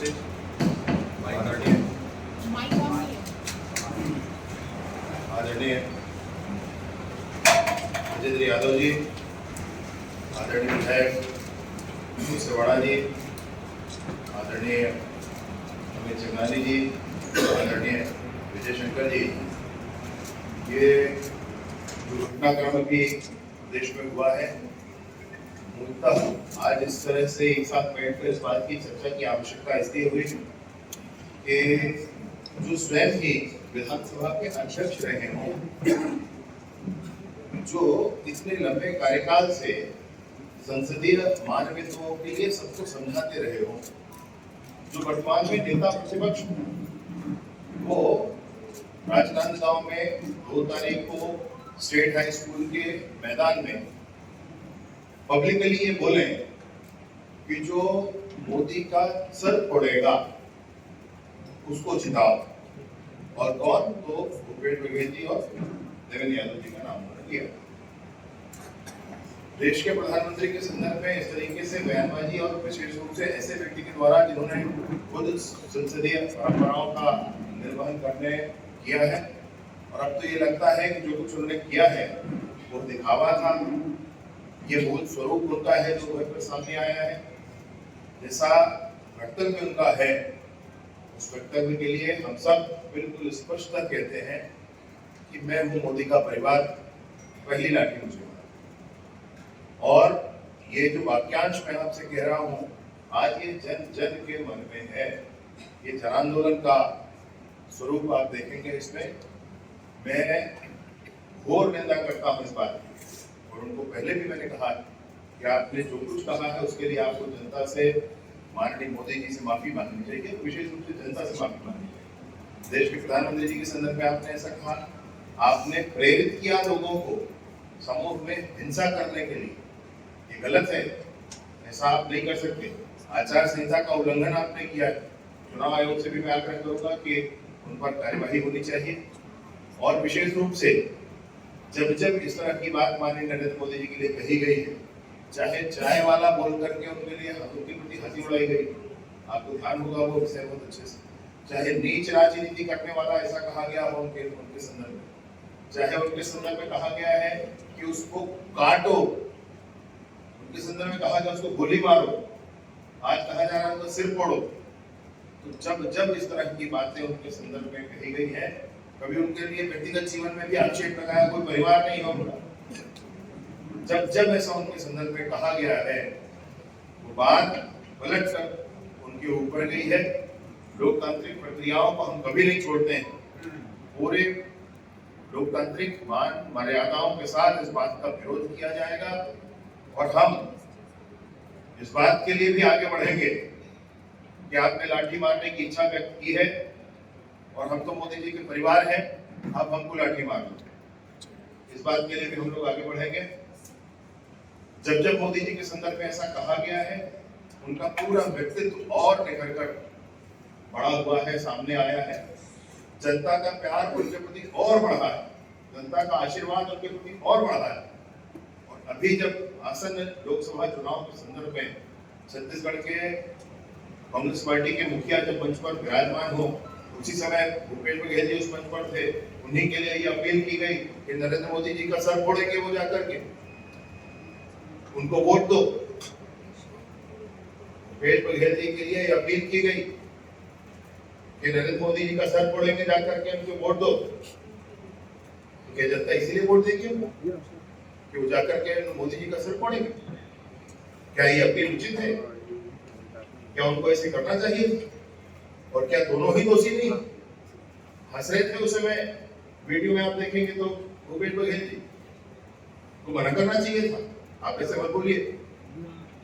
Message आदरणीय राजेंद्र यादव जी, आदरणीय विधायक सेवाड़ा जी, आदरणीय अमित चंगानी जी, आदरणीय विजय शंकर जी, ये जो घटनाक्रम भी देश में हुआ है, मूलतः आज इस तरह से एक साथ बैठकर इस बात की चर्चा की आवश्यकता इसलिए हुई कि जो स्वयं ही विधानसभा के अध्यक्ष रहे हों, जो इतने लंबे कार्यकाल से संसदीय मानवीयताओं के लिए सबको समझाते रहे हों, जो वर्तमान में नेता प्रतिपक्ष वो राजनांदगांव में 2 तारीख को स्टेट हाई स्कूल के मैदान में पब्लिकली ये बोले कि जो मोदी का सर फोड़ेगा उसको जिताओ, और कौन? तो भूपेश बघेल जी और देवेंद्र यादव जी का नाम उन्होंने लिया। देश के प्रधानमंत्री के संदर्भ में इस तरीके से बयानबाजी और विशेष रूप से ऐसे व्यक्ति के द्वारा जिन्होंने खुद संसदीय परंपराओं का निर्वहन करने किया है, और अब तो ये लगता है कि जो कुछ उन्होंने किया है वो दिखावा था, ये मूल स्वरूप उनका है जो वह सामने आया है। जैसा वक्तव्य उनका है, उस वक्तव्य के लिए हम सब बिल्कुल स्पष्टता कहते हैं कि मैं हूं मोदी का परिवार, पहली लाठी मुझे मारा। और ये जो वाक्यांश मैं आपसे कह रहा हूं, आज ये जन जन के मन में है, ये जन आंदोलन का स्वरूप आप देखेंगे। इसमें मैं घोर निंदा करता हूं इस बात की, और उनको पहले भी मैंने कहा कि आपने जो कुछ कहा है उसके लिए आपको जनता से, माननीय मोदी जी से माफी मांगनी चाहिए, विशेष रूप से जनता से माफी मांगनी चाहिए। देश के प्रधानमंत्री जी के संदर्भ में आपने ऐसा कहा, आपने प्रेरित किया लोगों को समूह में हिंसा करने के लिए, ये गलत है, ऐसा आप नहीं कर सकते। आचार संहिता का उल्लंघन आपने किया है। चुनाव आयोग से भी मैं आग्रह करूंगा कि उन पर कार्यवाही होनी चाहिए, और विशेष रूप से जब जब इस तरह की बात माननीय नरेंद्र मोदी जी के लिए कही गई है, चाहे चाय वाला बोल करके उनके लिए उनके प्रति हंसी उड़ाई गई, आपको ध्यान होगा वो विषय बहुत अच्छे से, चाहे नीच राजनीति करने वाला ऐसा कहा गया हो उनके संदर्भ में, चाहे उनके संदर्भ में कहा गया है कि उसको काटो, उनके संदर्भ में कहा गया उसको गोली मारो, आज कहा जा रहा है उसका सिर फोड़ो। तो जब जब इस तरह की बातें उनके संदर्भ में कही गई है, कभी उनके लिए व्यक्तिगत जीवन में भी आक्षेप लगाया, कोई परिवार नहीं होगा, जब जब ऐसा उनके संदर्भ में कहा गया है, वो बात पलट कर उनके ऊपर गई है। लोकतांत्रिक प्रक्रियाओं को हम कभी नहीं छोड़ते हैं, पूरे लोकतांत्रिक मान मर्यादाओं के साथ इस बात का विरोध किया जाएगा, और हम इस बात के लिए भी आगे बढ़ेंगे कि आपने लाठी मारने की इच्छा व्यक्त की है, और हम तो मोदी जी के परिवार हैं, आप हमको लाठी मार लो, इस बात के लिए भी हम लोग आगे बढ़ेंगे। जब जब मोदी जी के संदर्भ में ऐसा कहा गया है, उनका पूरा व्यक्तित्व और निखर कर बड़ा हुआ है, सामने आया है। जनता का प्यार उनके प्रति और बढ़ा है, जनता का आशीर्वाद उनके प्रति और बढ़ा है। और अभी जब आसन्न लोकसभा चुनाव के संदर्भ में छत्तीसगढ़ के कांग्रेस पार्टी के मुखिया जब मंच पर विराजमान हो, उसी समय भूपेश बघेल जी उस मंच पर थे, उन्हीं के लिए ये अपील की गई कि नरेंद्र मोदी जी का सर फोड़ेंगे वो जाकर के, उनको वोट दो। भूपेश बघेल जी के लिए अपील की गई कि नरेंद्र मोदी जी का सर फोड़ेंगे जाकर के, उनको वोट दो। तो क्या जनता इसीलिए वोट देगी उनको कि वो जाकर के मोदी जी का सर फोड़ेंगे? क्या ये अपील उचित है? क्या उनको ऐसे करना चाहिए? और क्या दोनों ही दोषी नहीं? हंस रहे थे उस समय, वीडियो में आप देखेंगे तो भूपेश बघेल जी को मना करना चाहिए था, आप ऐसे मत बोलिए,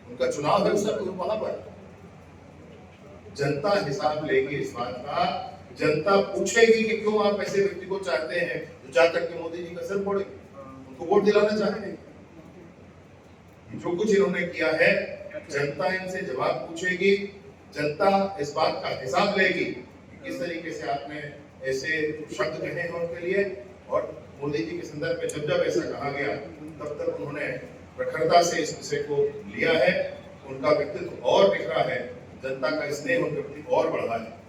उनका चुनाव है उसका वहां पर जनता हिसाब लेगी इस बात का, जनता पूछेगी कि क्यों आप ऐसे व्यक्ति को चाहते हैं जो जाकर के मोदी जी का सर फोड़े, उनको वोट दिलाना चाहेंगे। जो कुछ इन्होंने किया है, जनता इनसे जवाब पूछेगी, जनता इस बात का हिसाब लेगी कि किस तरीके से आपने ऐसे शब्द कहे हैं उनके लिए। और मोदी जी के संदर्भ में जब जब ऐसा कहा गया, तब तक उन्होंने प्रखरता से इस विषय को लिया है, उनका व्यक्तित्व और बिखरा है। जनता का स्नेह उनके प्रति और बढ़ा है।